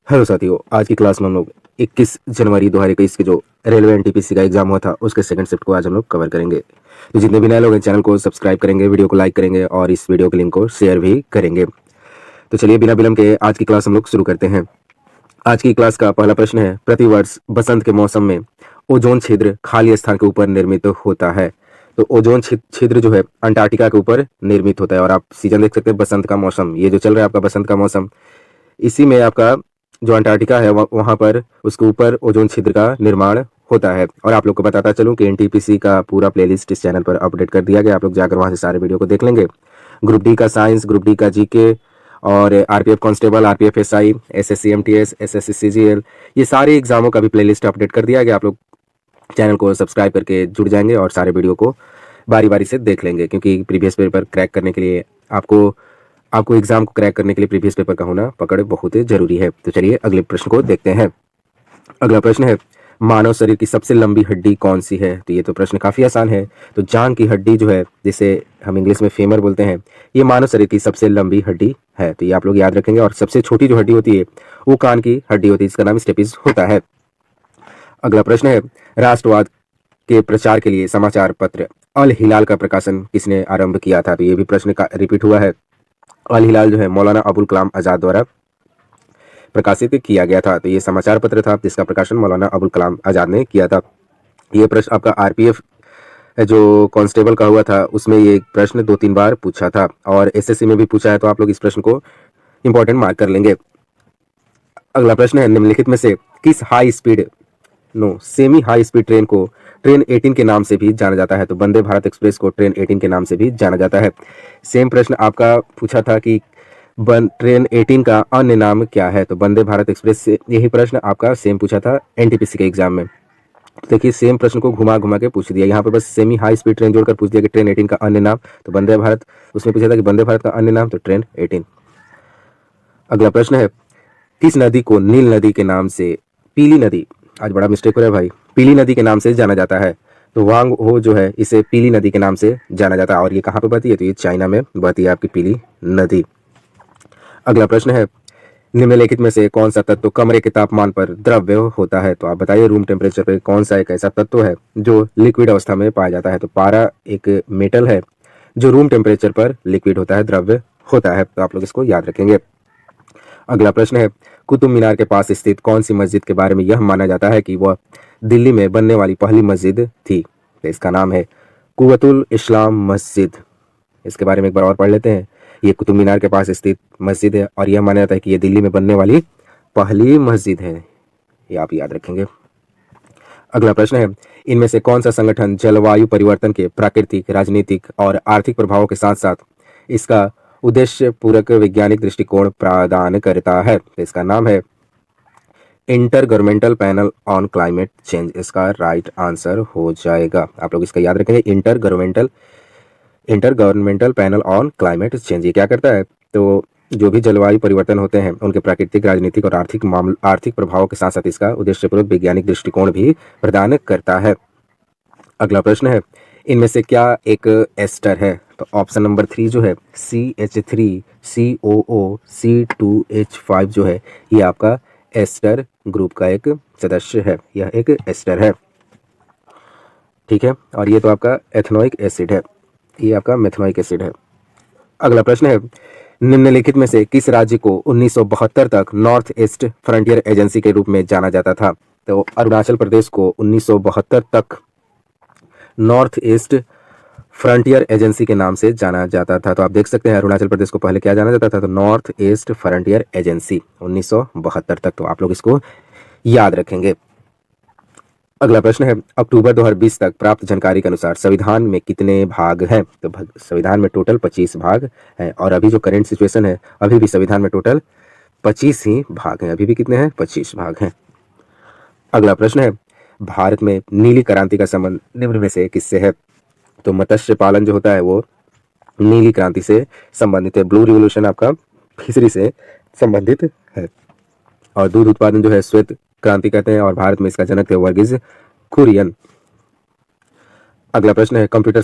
Hello साथियों, आज की क्लास में हम लोग 21 जनवरी 2021 के जो रेलवे एनटीपीसी का एग्जाम हुआ था उसके सेकंड शिफ्ट को आज हम लोग कवर करेंगे। तो जितने भी नए लोग हैं चैनल को सब्सक्राइब करेंगे, वीडियो को लाइक करेंगे और इस वीडियो के लिंक को शेयर भी करेंगे। तो चलिए बिना विलंब के आज की क्लास हम लोग शुरू करते हैं। आज की क्लास का पहला प्रश्न है, प्रतिवर्ष बसंत के मौसम में ओजोन छिद्र खाली स्थान के ऊपर निर्मित होता है। तो ओजोन छिद्र जो है अंटार्कटिका के ऊपर निर्मित होता है। और आप सीजन देख सकते हैं, बसंत का मौसम, ये जो चल रहा है आपका बसंत का मौसम, इसी में आपका जो अंटार्कटिका है वहाँ पर उसके ऊपर ओजोन छिद्र का निर्माण होता है। और आप लोग को बताता चलूँ कि एनटीपीसी का पूरा प्लेलिस्ट इस चैनल पर अपडेट कर दिया गया, आप लोग जाकर वहाँ से सारे वीडियो को देख लेंगे। ग्रुप डी का साइंस, ग्रुप डी का जीके और RPF constable, RPF SI, SSC MTS, SSC CGL, ये सारे एग्जामों का भी प्लेलिस्ट अपडेट कर दिया गया। आप लोग चैनल को सब्सक्राइब करके जुड़ जाएंगे और सारे वीडियो को बारी बारी से देख लेंगे, क्योंकि प्रीवियस पेपर क्रैक करने के लिए आपको एग्जाम को क्रैक करने के लिए प्रीवियस पेपर का होना पकड़ बहुत जरूरी है। तो चलिए अगले प्रश्न को देखते हैं। अगला प्रश्न है, मानव शरीर की सबसे लंबी हड्डी कौन सी है। तो ये तो प्रश्न काफी आसान है। तो जांघ की हड्डी जो है, जिसे हम इंग्लिश में फेमर बोलते हैं, ये मानव शरीर की सबसे लंबी हड्डी है। तो ये आप लोग याद रखेंगे। और सबसे छोटी जो हड्डी होती है वो कान की हड्डी होती है, जिसका नाम स्टेपिस होता है। अगला प्रश्न है, राष्ट्रवाद के प्रचार के लिए समाचार पत्र अल हिलाल का प्रकाशन किसने आरंभ किया था। तो ये भी प्रश्न का रिपीट हुआ है। अल हिलाल जो है मौलाना अबुल कलाम आजाद द्वारा प्रकाशित किया गया था। तो ये समाचार पत्र था जिसका प्रकाशन मौलाना अबुल कलाम आजाद ने किया था। ये प्रश्न आपका आरपीएफ जो कांस्टेबल का हुआ था उसमें ये प्रश्न 2-3 बार पूछा था और एसएससी में भी पूछा है। तो आप लोग इस प्रश्न को इंपॉर्टेंट मार्क कर लेंगे। अगला प्रश्न है, निम्नलिखित में से किस सेमी हाई स्पीड ट्रेन को ट्रेन 18 के नाम से भी जाना जाता है। तो वंदे भारत एक्सप्रेस को ट्रेन 18 के नाम से भी जाना जाता है। सेम प्रश्न आपका पूछा था कि ट्रेन 18 का अन्य नाम क्या है। तो वंदे भारत एक्सप्रेस से यही प्रश्न आपका सेम पूछा था एनटीपीसी के एग्जाम में। तो देखिए सेम प्रश्न को घुमा घुमा के पूछ दिया। यहाँ पर बस सेमी हाई स्पीड ट्रेन जोड़कर पूछ दिया कि ट्रेन 18 का अन्य नाम। तो वंदे भारत, उसमें पूछा था कि वंदे भारत का अन्य नाम, तो ट्रेन 18। अगला प्रश्न है, किस नदी को नील नदी के नाम से पीली नदी, आज बड़ा मिस्टेक हो रहा है भाई, पीली नदी के नाम से जाना जाता है। तो वांग हो जो है इसे पीली नदी के नाम से जाना जाता है। और ये कहाँ पे बहती है, तो ये चाइना में बहती है आपकी पीली नदी। अगला प्रश्न है, निम्नलिखित में से कौन सा तत्व कमरे के तापमान पर द्रव्य होता है। तो आप बताइए रूम टेम्परेचर पे कौन सा एक ऐसा तत्व है जो लिक्विड अवस्था में पाया जाता है। तो पारा एक मेटल है जो रूम टेम्परेचर पर लिक्विड होता है, द्रव्य होता है। तो आप लोग इसको याद रखेंगे। अगला प्रश्न है, कुतुब मीनार के पास स्थित कौन सी मस्जिद के बारे में यह माना जाता है कि वह दिल्ली में बनने वाली पहली मस्जिद थी। तो इसका नाम है कुव्वतुल इस्लाम मस्जिद। इसके बारे में एक बार और पढ़ लेते हैं। ये कुतुब मीनार के पास स्थित मस्जिद है और यह माना जाता है कि यह दिल्ली में बनने वाली पहली मस्जिद है। ये आप याद रखेंगे। अगला प्रश्न है, इनमें से कौन सा संगठन जलवायु परिवर्तन के प्राकृतिक, राजनीतिक और आर्थिक प्रभावों के साथ साथ इसका उद्देश्य पूरक वैज्ञानिक दृष्टिकोण प्रदान करता है। तो इसका नाम है inter governmental panel on climate change. इसका राइट आंसर हो जाएगा। आप लोग इसका याद रखेंगे, inter governmental panel on climate change. ये क्या करता है, तो जो भी जलवायु परिवर्तन होते हैं उनके प्राकृतिक, राजनीतिक और आर्थिक प्रभावों के साथ साथ इसका उद्देश्यपूर्वक वैज्ञानिक दृष्टिकोण भी प्रदान करता है। अगला प्रश्न है, इनमें से क्या एक एस्टर है। तो ऑप्शन नंबर 3 जो है CH3 COO C2H5 जो है ये आपका एस्टर ग्रुप का एक सदस्य है। यह एक एस्टर है, ठीक है। और ये तो आपका एथनोइक एसिड है, ये आपका मेथनोइक एसिड है। अगला प्रश्न है, निम्नलिखित में से किस राज्य को 1972 तक नॉर्थ ईस्ट फ्रंटियर एजेंसी के रूप में जाना जाता था। तो अरुणाचल प्रदेश को 1972 तक नॉर्थ ईस्ट फ्रंटियर एजेंसी के नाम से जाना जाता था। तो आप देख सकते हैं अरुणाचल प्रदेश को पहले क्या जाना जाता था, तो नॉर्थ ईस्ट फ्रंटियर एजेंसी 1972 तक। तो आप लोग इसको याद रखेंगे। अगला प्रश्न है, अक्टूबर 2020 तक प्राप्त जानकारी के अनुसार संविधान में कितने भाग हैं। तो संविधान में टोटल 25 भाग हैं। और अभी जो करंट सिचुएशन है, अभी भी संविधान में टोटल 25 ही भाग हैं। अभी भी कितने हैं, 25 भाग हैं। अगला प्रश्न है, भारत में नीली क्रांति का संबंध निम्न में से किससे है। तो मत्स्य पालन जो होता है वो नीली क्रांति से संबंधित है। ब्लू रिवोल्यूशन आपका फिशरी से संबंधित है। और दूध उत्पादन जो है श्वेत क्रांति कहते हैं और भारत में इसका जनक थे वर्गीज कुरियन। अगला प्रश्न है, कंप्यूटर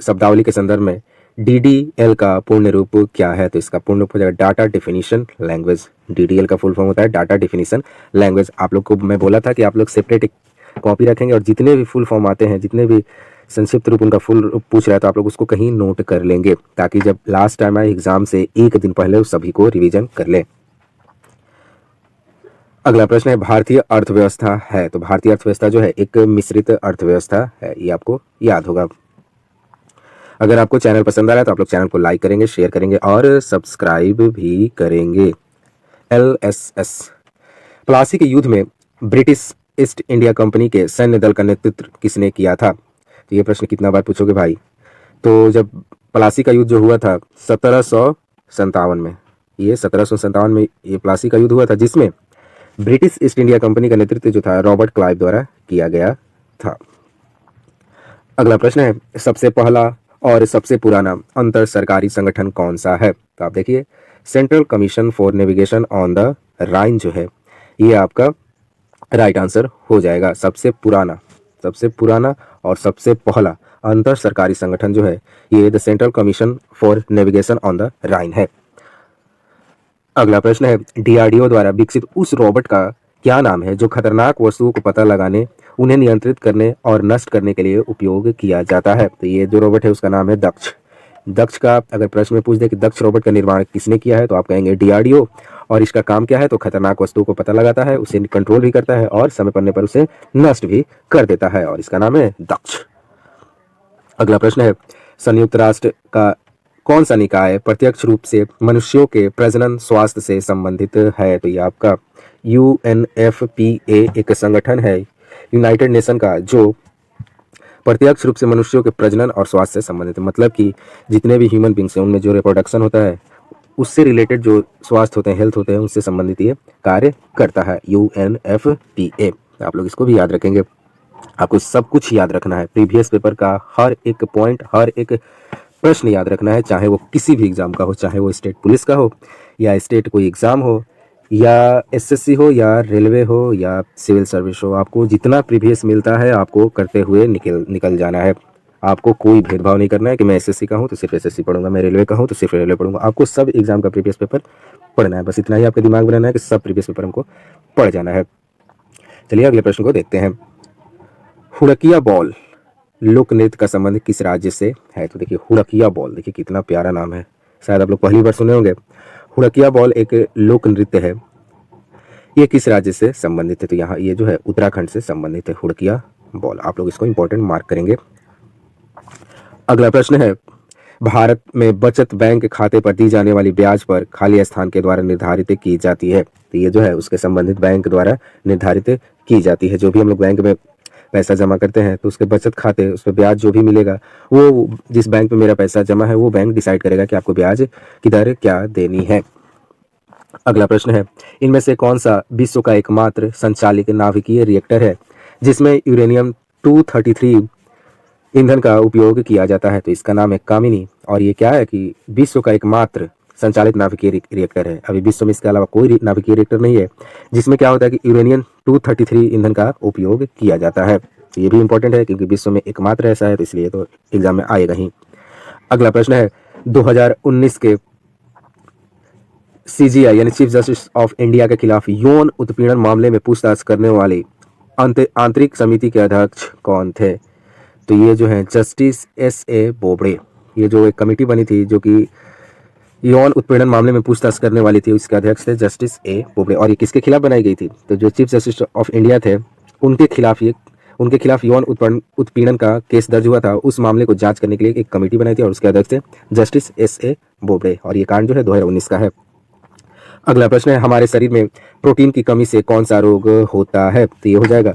शब्दावली के संदर्भ में DDL का पूर्ण रूप क्या है? तो इसका पूर्ण रूप हो जाएगा डाटा डेफिनेशन लैंग्वेज। DDL का फुल फॉर्म होता है डाटा डेफिनेशन लैंग्वेज। आप लोग को मैं बोला था कि आप लोग सेपरेट एक कॉपी रखेंगे और जितने भी फुल फॉर्म आते हैं, जितने भी संक्षिप्त रूप उनका फुल रूप पूछ रहा है, तो आप लोग उसको कहीं नोट कर लेंगे ताकि जब लास्ट टाइम आए एग्जाम से एक दिन पहले उस सभी को रिवीजन कर लें। अगला प्रश्न है भारतीय अर्थव्यवस्था है। तो भारतीय अर्थव्यवस्था जो है एक मिश्रित अर्थव्यवस्था है, ये आपको याद होगा। अगर आपको चैनल पसंद आ रहा है तो आप लोग चैनल को लाइक करेंगे, शेयर करेंगे और सब्सक्राइब भी करेंगे। LSS प्लासी के युद्ध में ब्रिटिश ईस्ट इंडिया कंपनी के सैन्य दल का नेतृत्व किसने किया था? तो ये प्रश्न कितना बार पूछोगे भाई? तो जब प्लासी का युद्ध जो हुआ था 1757 में, ये 1757 में ये प्लासी का युद्ध हुआ था, जिसमें ब्रिटिश ईस्ट इंडिया कंपनी का नेतृत्व जो था रॉबर्ट क्लाइव द्वारा किया गया था। अगला प्रश्न है सबसे पहला और सबसे पुराना अंतर सरकारी संगठन कौन सा है? तो आप देखिए central commission for navigation on the Rhine जो है ये आपका राइट आंसर हो जाएगा। सबसे पुराना और सबसे पहला अंतर सरकारी संगठन जो है ये the central commission for navigation on the Rhine है। अगला प्रश्न है DRDO द्वारा विकसित उस रोबोट का क्या नाम है जो खतरनाक वस्तुओं को पता लगाने, उन्हें नियंत्रित करने और नष्ट करने के लिए उपयोग किया जाता है? तो ये जो रोबोट है उसका नाम है दक्ष। दक्ष का अगर प्रश्न में पूछ दे कि दक्ष रोबोट का निर्माण किसने किया है, तो आप कहेंगे DRDO। और इसका काम क्या है? तो खतरनाक वस्तुओं को पता लगाता है, उसे कंट्रोल भी करता है और समय पड़ने पर उसे नष्ट भी कर देता है, और इसका नाम है दक्ष। अगला प्रश्न है संयुक्त राष्ट्र का कौन सा निकाय प्रत्यक्ष रूप से मनुष्यों के प्रजनन स्वास्थ्य से संबंधित है? तो ये आपका UNFPA एक संगठन है यूनाइटेड नेशन का जो प्रत्यक्ष रूप से मनुष्यों के प्रजनन और स्वास्थ्य से संबंधित है। मतलब कि जितने भी ह्यूमन बींग्स हैं उनमें जो रिप्रोडक्शन होता है उससे रिलेटेड जो स्वास्थ्य होते हैं, हेल्थ होते हैं, उससे संबंधित ये कार्य करता है UNFPA। आप लोग इसको भी याद रखेंगे। आपको सब कुछ याद रखना है, प्रीवियस पेपर का हर एक पॉइंट, हर एक प्रश्न याद रखना है, चाहे वो किसी भी एग्जाम का हो, चाहे वो स्टेट पुलिस का हो या स्टेट कोई एग्जाम हो या SSC हो या रेलवे हो या सिविल सर्विस हो। आपको जितना प्रीवियस मिलता है आपको करते हुए निकल जाना है। आपको कोई भेदभाव नहीं करना है कि मैं SSC का हूँ तो सिर्फ SSC पढ़ूंगा, मैं रेलवे का हूँ तो सिर्फ रेलवे पढ़ूंगा। आपको सब एग्जाम का प्रीवियस पेपर पढ़ना है, बस इतना ही आपके दिमाग में रहना है कि सब प्रीवियस पेपर हमको पढ़ जाना है। चलिए अगले प्रश्न को देखते हैं। हुड़किया बॉल लोक नृत्य का संबंध किस राज्य से है? तो देखिए हुड़किया बॉल, देखिए कितना प्यारा नाम है, शायद आप लोग पहली बार सुने होंगे। हुड़किया बॉल एक लोक नृत्य है, ये किस राज्य से संबंधित है? तो यहाँ ये जो है उत्तराखंड से संबंधित है हुड़किया बॉल। आप लोग इसको इंपॉर्टेंट मार्क करेंगे। अगला प्रश्न है भारत में बचत बैंक खाते पर दी जाने वाली ब्याज पर खाली स्थान के द्वारा निर्धारित की जाती है? तो ये जो है उसके संबंधित बैंक द्वारा निर्धारित की जाती है। जो भी हम लोग बैंक में पैसा जमा करते हैं तो उसके बचत खाते, उस पर ब्याज जो भी मिलेगा वो जिस बैंक में मेरा पैसा जमा है वो बैंक डिसाइड करेगा कि आपको ब्याज किधर क्या देनी है। अगला प्रश्न है इनमें से कौन सा विश्व का एकमात्र संचालित नाभिकीय रिएक्टर है जिसमें यूरेनियम 233 ईंधन का उपयोग किया जाता है? तो इसका नाम है कामिनी। और ये क्या है कि विश्व का एकमात्र संचालित नाभिकीय रिएक्टर है। अभी विश्व में इसके अलावा कोई नाभिकीय रिएक्टर नहीं है जिसमें क्या होता है कि यूरेनियम 233 ईंधन का उपयोग किया जाता है। तो ये भी इंपॉर्टेंट है क्योंकि विश्व में एकमात्र ऐसा है, तो इसलिए तो एग्जाम में आएगा ही। अगला प्रश्न है 2019 के CGI यानी चीफ जस्टिस ऑफ इंडिया के खिलाफ यौन उत्पीड़न मामले में पूछताछ करने वाली आंतरिक समिति के अध्यक्ष कौन थे? तो ये जो है जस्टिस SA बोबड़े। ये जो एक कमेटी बनी थी जो कि यौन उत्पीड़न मामले में पूछताछ करने वाली थी, उसके अध्यक्ष थे जस्टिस A बोबड़े। और ये किसके खिलाफ बनाई गई थी? तो जो चीफ जस्टिस ऑफ इंडिया थे उनके खिलाफ यौन उत्पीड़न का केस दर्ज हुआ था। उस मामले को जांच करने के लिए एक कमेटी बनाई थी और उसके अध्यक्ष थे जस्टिस SA बोबड़े। और ये कांड जो है 2019 का है। अगला प्रश्न है हमारे शरीर में प्रोटीन की कमी से कौन सा रोग होता है? तो ये हो जाएगा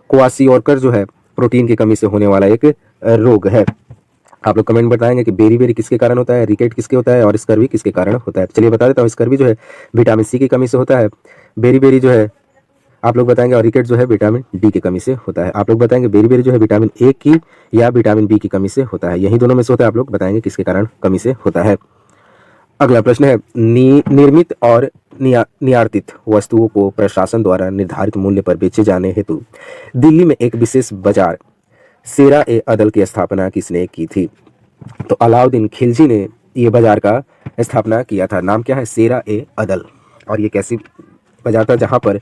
क्वाशियोर्कर जो है प्रोटीन की कमी से होने वाला एक रोग है। आप लोग कमेंट बताएंगे कि बेरी किसके कारण होता है, रिकेट किसके होता है और स्कर्वी किसके कारण होता है। चलिए बता देता हूँ। स्कर्वी जो है विटामिन C की कमी से होता है, बेरी जो है आप लोग बताएंगे, और रिकेट जो है विटामिन D की कमी से होता है। आप लोग बताएंगे बेरी जो है विटामिन A की या विटामिन B की कमी से होता है, यही दोनों में से होता है। आप लोग बताएंगे किसके कारण कमी से होता है। अगला प्रश्न है निर्मित और नियार्तित वस्तुओं को प्रशासन द्वारा निर्धारित मूल्य पर बेचे जाने हेतु दिल्ली में एक विशेष बाजार सेरा ए अदल की स्थापना किसने की थी? तो अलाउद्दीन खिलजी ने ये बाजार का स्थापना किया था। नाम क्या है? सेरा ए अदल। और ये कैसी बाजार था? जहाँ पर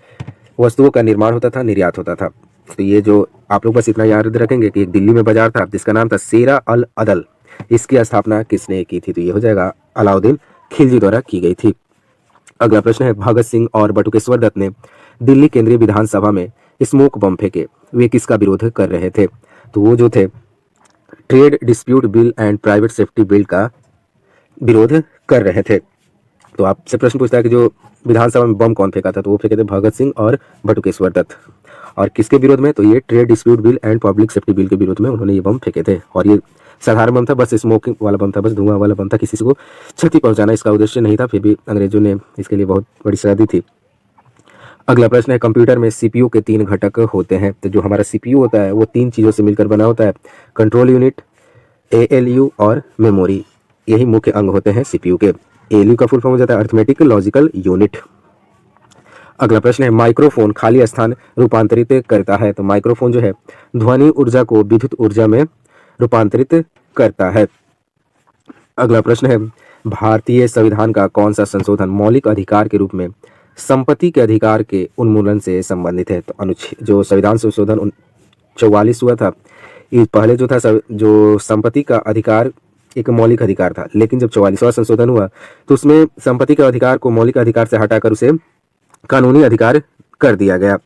वस्तुओं का निर्माण होता था, निर्यात होता था। तो ये जो आप लोग बस इतना याद रखेंगे कि एक दिल्ली में बाजार था जिसका नाम था सेरा अल अदल। इसकी स्थापना किसने की थी? तो ये हो जाएगा अलाउद्दीन खिलजी द्वारा की गई थी। अगला प्रश्न है, भगत सिंह और बटुकेश्वर दत्त ने दिल्ली केंद्रीय विधानसभा में स्मोक बम फेंके, वे किसका विरोध कर रहे थे? तो वो जो थे trade dispute bill and private safety bill का विरोध कर रहे थे। तो आपसे प्रश्न पूछता है कि जो विधानसभा में बम कौन फेंका था? तो वो फेंके थे भगत सिंह और बटुकेश्वर दत्त। और किसके विरोध में? तो ये trade dispute bill and public safety bill के विरोध में उन्होंने ये बम फेंके थे। और ये साधारण बम था, बस स्मोकिंग वाला बम था, बस धुआं वाला बम था, किसी को क्षति पहुंचाना इसका उद्देश्य नहीं था। फिर भी अंग्रेजों ने इसके लिए बहुत बड़ी सजा दी थी। अगला प्रश्न है, कंप्यूटर में सीपीयू के 3 घटक होते हैं। तो जो हमारा सीपीयू होता है वो 3 चीज़ों से मिलकर बना होता है, कंट्रोल यूनिट, एएलयू और मेमोरी। यही मुख्य अंग होते हैं सीपीयू के। एएलयू का फुल फॉर्म हो जाता है अर्थमेटिक लॉजिकल यूनिट। अगला प्रश्न है, माइक्रोफोन खाली स्थान रूपांतरित करता है। तो माइक्रोफोन जो है ध्वनि ऊर्जा को विद्युत ऊर्जा में रूपांतरित करता है। अगला प्रश्न है, भारतीय संविधान का कौन सा संशोधन मौलिक अधिकार के रूप में संपत्ति के अधिकार के उन्मूलन से संबंधित है? तो अनुच्छेद जो संविधान संशोधन 44 हुआ था, ये पहले जो था जो संपत्ति का अधिकार एक मौलिक अधिकार था, लेकिन जब 44वां संशोधन हुआ तो उसमें संपत्ति के अधिकार को मौलिक अधिकार से हटाकर उसे कानूनी अधिकार कर दिया गया।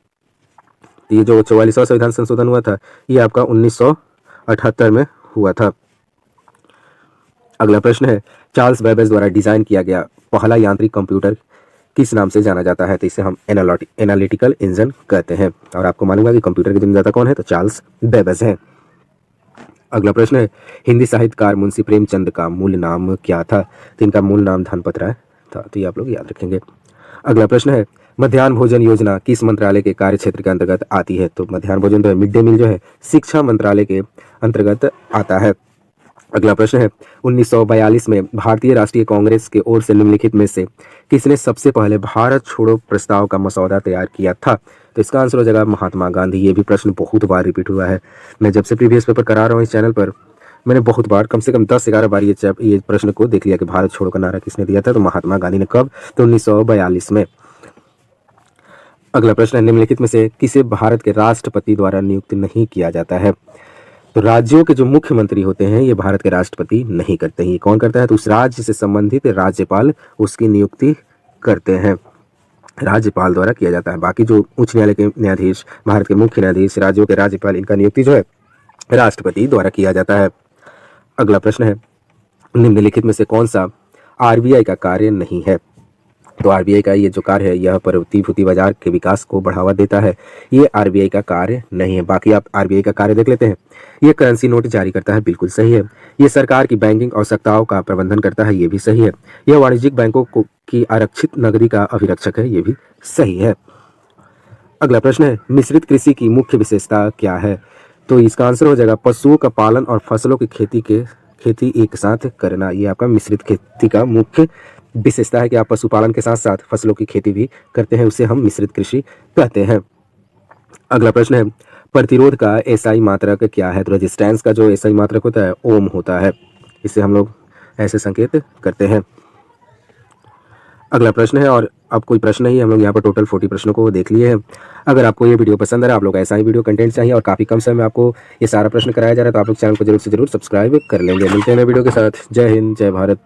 ये जो 44वां संविधान संशोधन हुआ था ये आपका 1978 में हुआ था। अगला प्रश्न है, चार्ल्स बेबेज द्वारा डिजाइन किया गया पहला यांत्रिक कंप्यूटर किस नाम से जाना जाता है? तो इसे हम एनालिटिकल इंजन कहते हैं। और आपको मालूम है कि कंप्यूटर के जन्मदाता कौन है? तो चार्ल्स बेबेज हैं। अगला प्रश्न है, हिंदी साहित्यकार मुंशी प्रेमचंद का मूल नाम क्या था? तो इनका मूल नाम धनपत राय था। तो ये आप लोग याद रखेंगे। अगला प्रश्न है, मध्याह्न भोजन योजना किस मंत्रालय के कार्य क्षेत्र के अंतर्गत आती है? तो मध्याह्न भोजन जो है मिड डे मील जो है शिक्षा मंत्रालय के अंतर्गत आता है। अगला प्रश्न है, 1942 में भारतीय राष्ट्रीय कांग्रेस के ओर से निम्नलिखित में से किसने सबसे पहले भारत छोड़ो प्रस्ताव का मसौदा तैयार किया था? तो इसका आंसर हो जाएगा महात्मा गांधी। ये भी प्रश्न बहुत बार रिपीट हुआ है। मैं जब से प्रीवियस पेपर करा रहा हूँ इस चैनल पर, मैंने बहुत बार कम से कम 10-11 बार ये प्रश्न को देख लिया कि भारत छोड़ो का नारा किसने दिया था? तो महात्मा गांधी ने। कब? तो 1942 में। अगला प्रश्न है, निम्नलिखित में से किसे भारत के राष्ट्रपति द्वारा नियुक्त नहीं किया जाता है? तो राज्यों के जो मुख्यमंत्री होते हैं ये भारत के राष्ट्रपति नहीं करते हैं। ये कौन करता है? तो उस राज्य से संबंधित राज्यपाल उसकी नियुक्ति करते हैं, राज्यपाल द्वारा किया जाता है। बाकी जो उच्च न्यायालय के न्यायाधीश, भारत के मुख्य न्यायाधीश, राज्यों के राज्यपाल, इनका नियुक्ति जो है राष्ट्रपति द्वारा किया जाता है। अगला प्रश्न है, निम्नलिखित में से कौन सा आरबीआई का कार्य नहीं है? तो आरबीआई का ये जो कार्य है यह प्रतिभूति बाजार के विकास को बढ़ावा देता है। ये आरबीआई का कार्य नहीं है। बाकी आप आरबीआई का कार्य देख लेते हैं। ये करेंसी नोट जारी करता है, बिल्कुल सही है। ये सरकार की बैंकिंग आवश्यकताओं का प्रबंधन करता है, ये भी सही है। यह वाणिज्यिक बैंकों की आरक्षित नगरी का अभिरक्षक है, ये भी सही है। अगला प्रश्न है, मिश्रित कृषि की मुख्य विशेषता क्या है? तो इसका आंसर हो जाएगा पशुओं का पालन और फसलों की खेती एक साथ करना। ये आपका मिश्रित खेती का मुख्य विशेषता है कि आप पशुपालन के साथ साथ फसलों की खेती भी करते हैं, उसे हम मिश्रित कृषि कहते हैं। अगला प्रश्न है, प्रतिरोध का एसआई मात्रक क्या है? तो रेजिस्टेंस का जो एसआई मात्रक होता है ओम होता है, इसे हम लोग ऐसे संकेत करते हैं। अगला प्रश्न है, और अब कोई प्रश्न नहीं, हम लोग यहाँ पर टोटल 40 प्रश्नों को देख लिए हैं। अगर आपको ये वीडियो पसंद है, आप लोग ऐसा ही वीडियो कंटेंट चाहिए और काफ़ी कम समय में आपको ये सारा प्रश्न कराया जा रहा है, तो आप लोग चैनल को जरूर से जरूर सब्सक्राइब कर लेंगे। मिलते हैं नए वीडियो के साथ। जय हिंद, जय भारत।